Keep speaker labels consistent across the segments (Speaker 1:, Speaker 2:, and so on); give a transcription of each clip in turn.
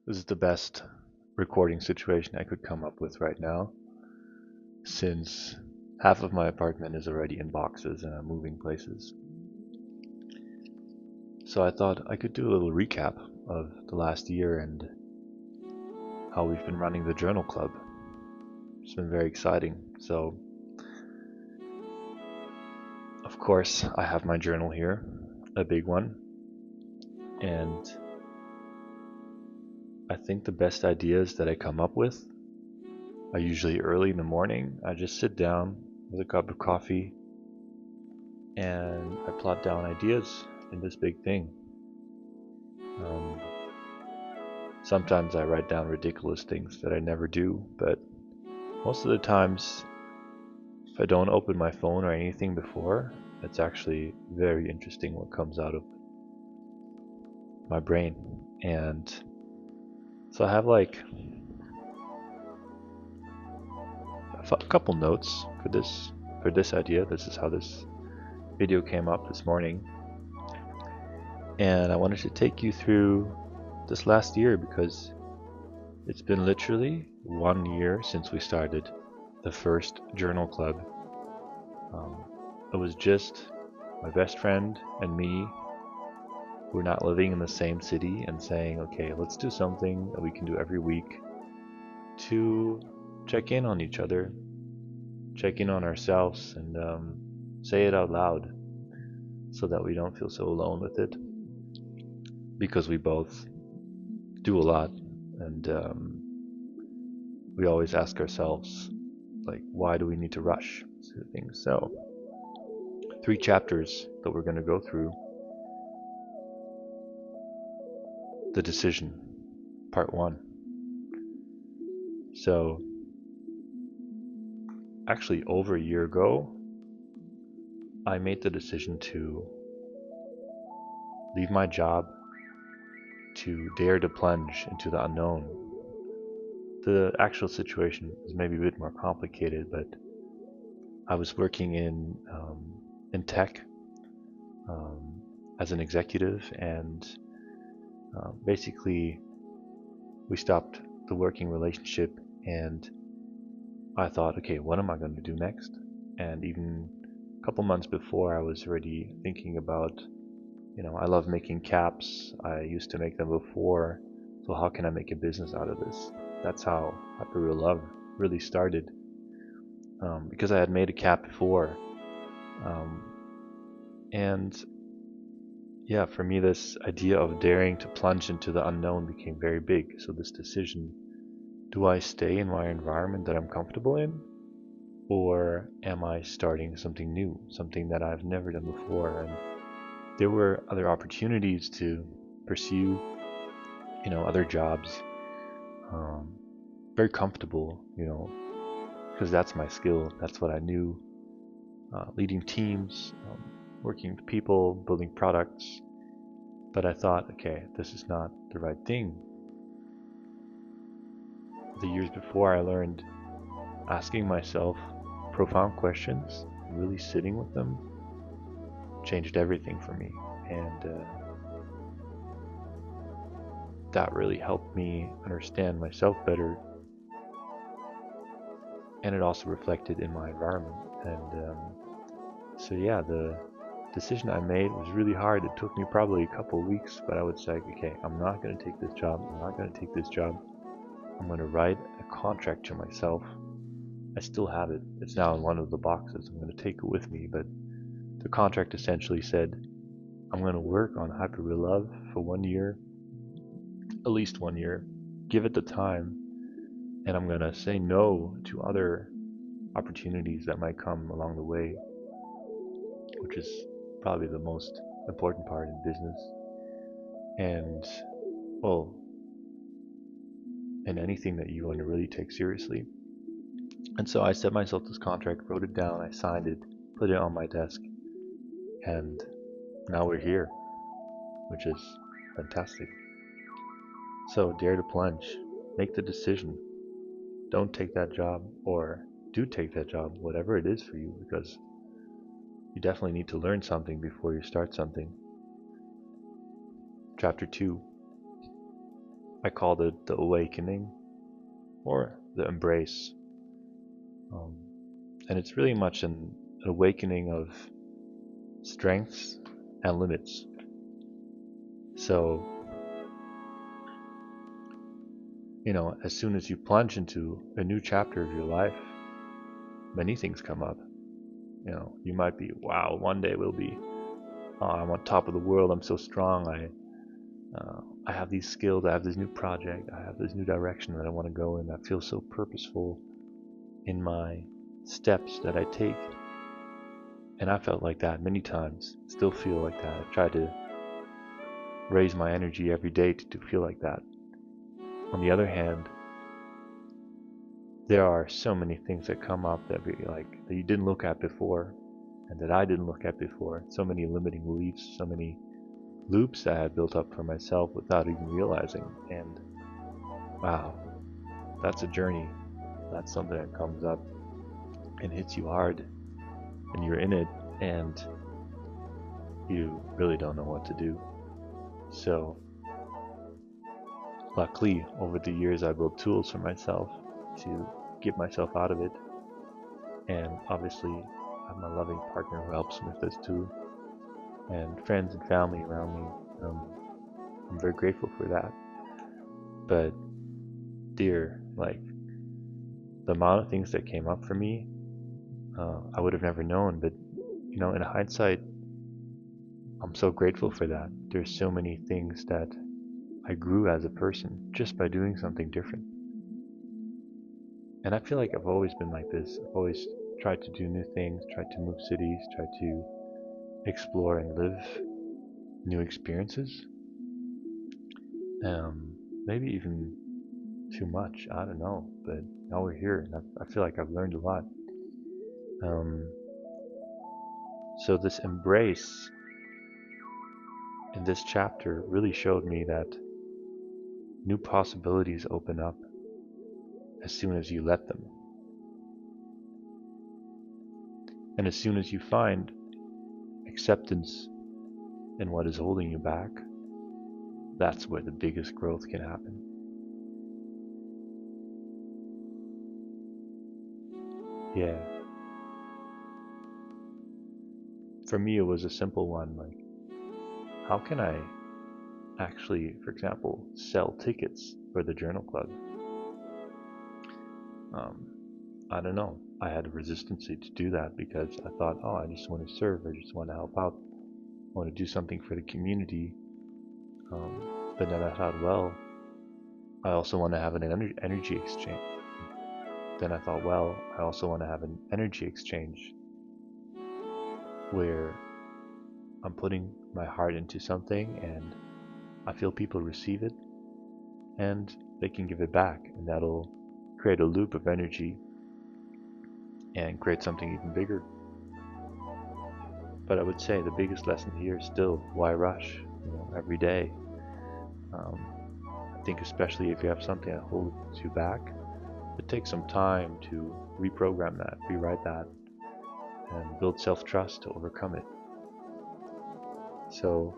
Speaker 1: This is the best recording situation I could come up with right now, since half of my apartment is already in boxes and I'm moving places. So I thought I could do a little recap of the last year and how we've been running the journal club. It's been very exciting. So, of course, I have my journal here, a big one, and I think the best ideas that I come up with are usually early in the morning. I just sit down with a cup of coffee and I plot down ideas in this big thing. Um, Sometimes I write down ridiculous things that I never do, but most of the times, if I don't open my phone or anything before, it's actually very interesting what comes out of my brain. And so I have like a couple notes for this idea. This is how this video came up this morning. And I wanted to take you through this last year because it's been literally 1 year since we started the first journal club. It was just my best friend and me. We're not living in the same city and saying, okay, let's do something that we can do every week to check in on each other, check in on ourselves, and say it out loud so that we don't feel so alone with it. Because we both do a lot, and we always ask ourselves, like, why do we need to rush through things? So, 3 chapters that we're going to go through. The decision, part 1. So, actually, over a year ago, I made the decision to leave my job to dare to plunge into the unknown. The actual situation is maybe a bit more complicated, but I was working in tech um, as an executive, and basically we stopped the working relationship, and I thought, okay, what am I going to do next? And even a couple months before, I was already thinking about, I love making caps. I used to make them before, so how can I make a business out of this? That's how Hyper Real Love really started, because I had made a cap before, um, and yeah, for me, this idea of daring to plunge into the unknown became very big. So this decision: do I stay in my environment that I'm comfortable in, or am I starting something new, something that I've never done before? And there were other opportunities to pursue, other jobs, um, very comfortable, because that's my skill. That's what I knew. Leading teams, working with people, building products. But I thought, okay, this is not the right thing. The years before, I learned asking myself profound questions, really sitting with them, changed everything for me. And that really helped me understand myself better. And it also reflected in my environment. And so, yeah, the decision I made was really hard. It took me probably a couple of weeks, but I would say, okay, I'm not going to take this job. I'm not going to take this job. I'm going to write a contract to myself. I still have it. It's now in one of the boxes. I'm going to take it with me. But the contract essentially said, I'm going to work on Hyper Real Love for 1 year, at least 1 year, give it the time, and I'm going to say no to other opportunities that might come along the way, which is probably the most important part in business. And, well, in anything that you want to really take seriously. And so I set myself this contract, wrote it down, I signed it, put it on my desk, and now we're here, which is fantastic. So dare to plunge, make the decision. Don't take that job, or do take that job, whatever it is for you, because you definitely need to learn something before you start something. Chapter 2. I called it the awakening or the embrace. Um, and it's really much an awakening of strengths and limits. So, as soon as you plunge into a new chapter of your life, many things come up. You might be, wow, one day we'll be, oh, I'm on top of the world, I'm so strong, I have these skills, I have this new project, I have this new direction that I want to go in, that feels so purposeful in my steps that I take. And I felt like that many times, still feel like that. I try to raise my energy every day to feel like that. On the other hand, there are so many things that come up that you didn't look at before, and that I didn't look at before. So many limiting beliefs, so many loops that I had built up for myself without even realizing. And wow, that's a journey. That's something that comes up and hits you hard, and you're in it, and you really don't know what to do. So, luckily, over the years, I built tools for myself to get myself out of it. And obviously, I have my loving partner who helps me with this too, and friends and family around me. I'm very grateful for that. But, dear, the amount of things that came up for me, I would have never known. But, in hindsight, I'm so grateful for that. There's so many things that I grew as a person just by doing something different. And I feel like I've always been like this. I've always tried to do new things, tried to move cities, tried to explore and live new experiences. Maybe even too much, I don't know. But now we're here, and I feel like I've learned a lot. So this embrace in this chapter really showed me that new possibilities open up as soon as you let them. And as soon as you find acceptance in what is holding you back, that's where the biggest growth can happen. Yeah. For me, it was a simple one, how can I actually, for example, sell tickets for the journal club? I don't know. I had a resistance to do that because I thought, oh, I just want to serve, I just want to help out, I want to do something for the community. But then I thought, well, I also want to have an energy exchange. Then I thought, well, I also want to have an energy exchange where I'm putting my heart into something and I feel people receive it and they can give it back, and that'll create a loop of energy and create something even bigger. But I would say the biggest lesson here is still, why rush? Every day. I think especially if you have something that holds you back, it takes some time to reprogram that, rewrite that, and build self-trust to overcome it. So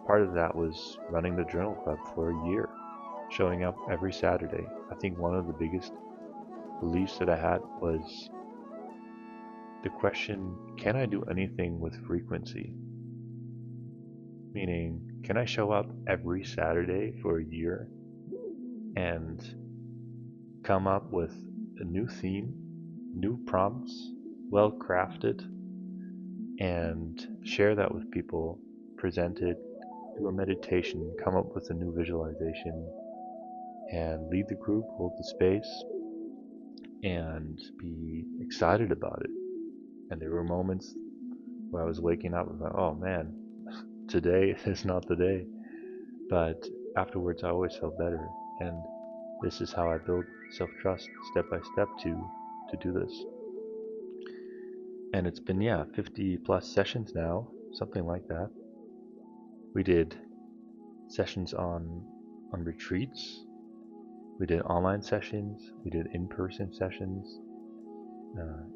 Speaker 1: part of that was running the journal club for a year, showing up every Saturday. I think one of the biggest beliefs that I had was the question, can I do anything with frequency? Meaning, can I show up every Saturday for a year and come up with a new theme, new prompts, well crafted, and share that with people, present it, do a meditation, come up with a new visualization, and lead the group, hold the space, and be excited about it. And there were moments where I was waking up and like, oh man, today is not the day. But afterwards I always felt better, and this is how I build self-trust step by step to do this. And it's been 50 plus sessions now, something like that. We did sessions on retreats, we did online sessions, we did in-person sessions,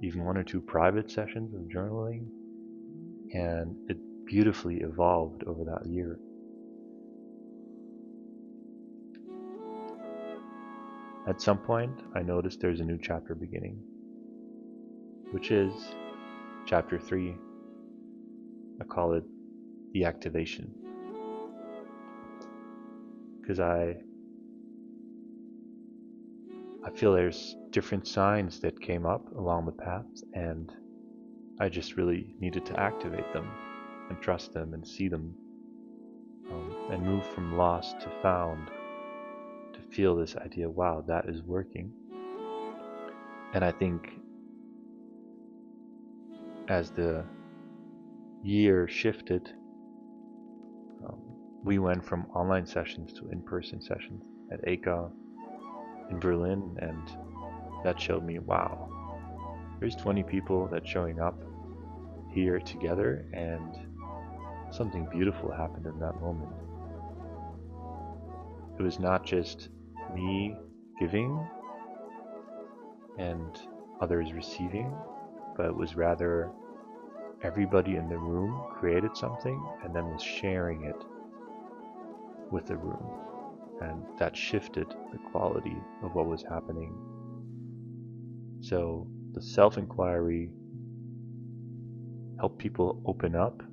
Speaker 1: even one or two private sessions of journaling, and it beautifully evolved over that year. At some point, I noticed there's a new chapter beginning, which is chapter 3. I call it the activation, because I feel there's different signs that came up along the path, and I just really needed to activate them and trust them and see them, and move from lost to found, to feel this idea, wow, that is working. And I think as the year shifted, we went from online sessions to in-person sessions at ECA in Berlin, and that showed me, wow, there's 20 people that's showing up here together, and something beautiful happened in that moment. It was not just me giving and others receiving, but it was rather everybody in the room created something and then was sharing it with the room, and that shifted the quality of what was happening. So the self-inquiry helped people open up.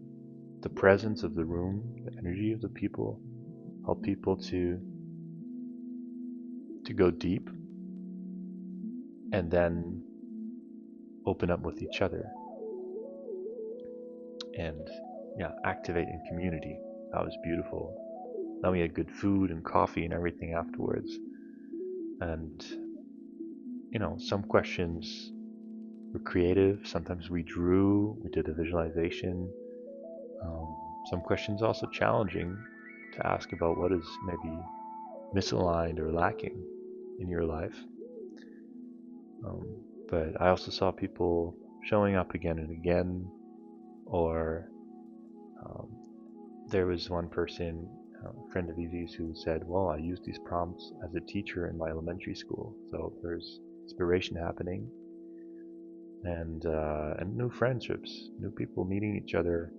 Speaker 1: The presence of the room, the energy of the people, help people to go deep, and then open up with each other, and activate in community. That was beautiful. Then we had good food and coffee and everything afterwards, and some questions were creative. Sometimes we drew, we did a visualization. Some questions also challenging to ask about what is maybe misaligned or lacking in your life. But I also saw people showing up again and again, or there was one person, a friend of Easy's, who said, well, I used these prompts as a teacher in my elementary school, so there's inspiration happening, and new friendships, new people meeting each other,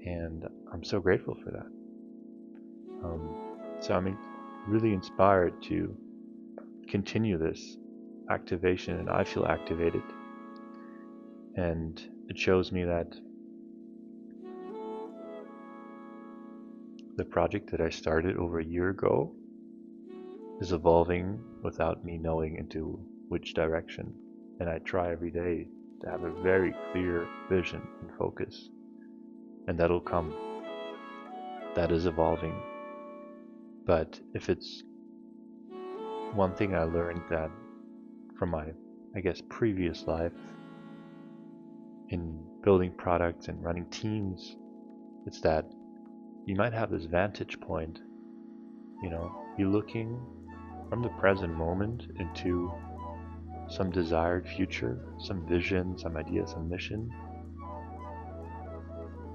Speaker 1: and I'm so grateful for that. So I'm really inspired to continue this activation, and I feel activated, and it shows me that the project that I started over a year ago is evolving without me knowing into which direction, and I try every day to have a very clear vision and focus, and that'll come. That is evolving. But if it's one thing I learned that from my, previous life in building products and running teams, it's that you might have this vantage point, you're looking from the present moment into some desired future, some vision, some idea, some mission.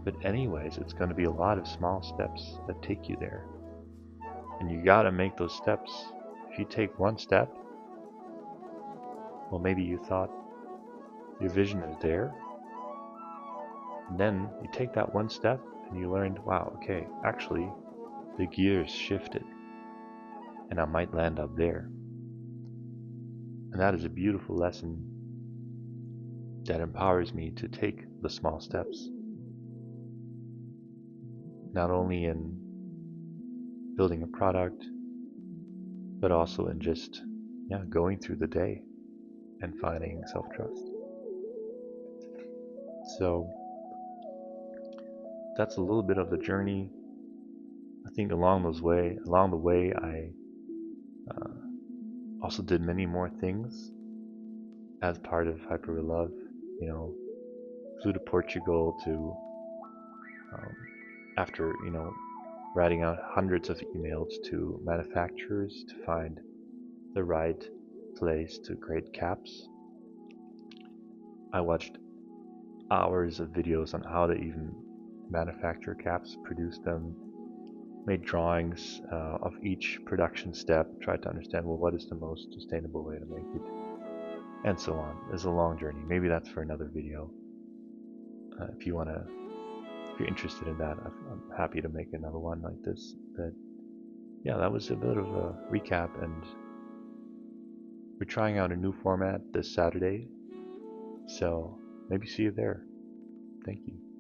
Speaker 1: But anyways, it's going to be a lot of small steps that take you there. And you got to make those steps. If you take one step, well, maybe you thought your vision is there, and then you take that one step and you learned, wow, okay, actually the gears shifted and I might land up there. And that is a beautiful lesson that empowers me to take the small steps, not only in building a product, but also in just going through the day and finding self-trust. So that's a little bit of the journey. I think along the way, I also did many more things as part of Hyper Love. Flew to Portugal to, after writing out hundreds of emails to manufacturers to find the right place to create caps. I watched hours of videos on how to even manufacture caps, produce them, made drawings of each production step, tried to understand, well, what is the most sustainable way to make it, and so on. It's a long journey. Maybe that's for another video. If you're interested in that, I'm happy to make another one like this. But yeah, that was a bit of a recap, and We're trying out a new format this Saturday, so maybe see you there. Thank you.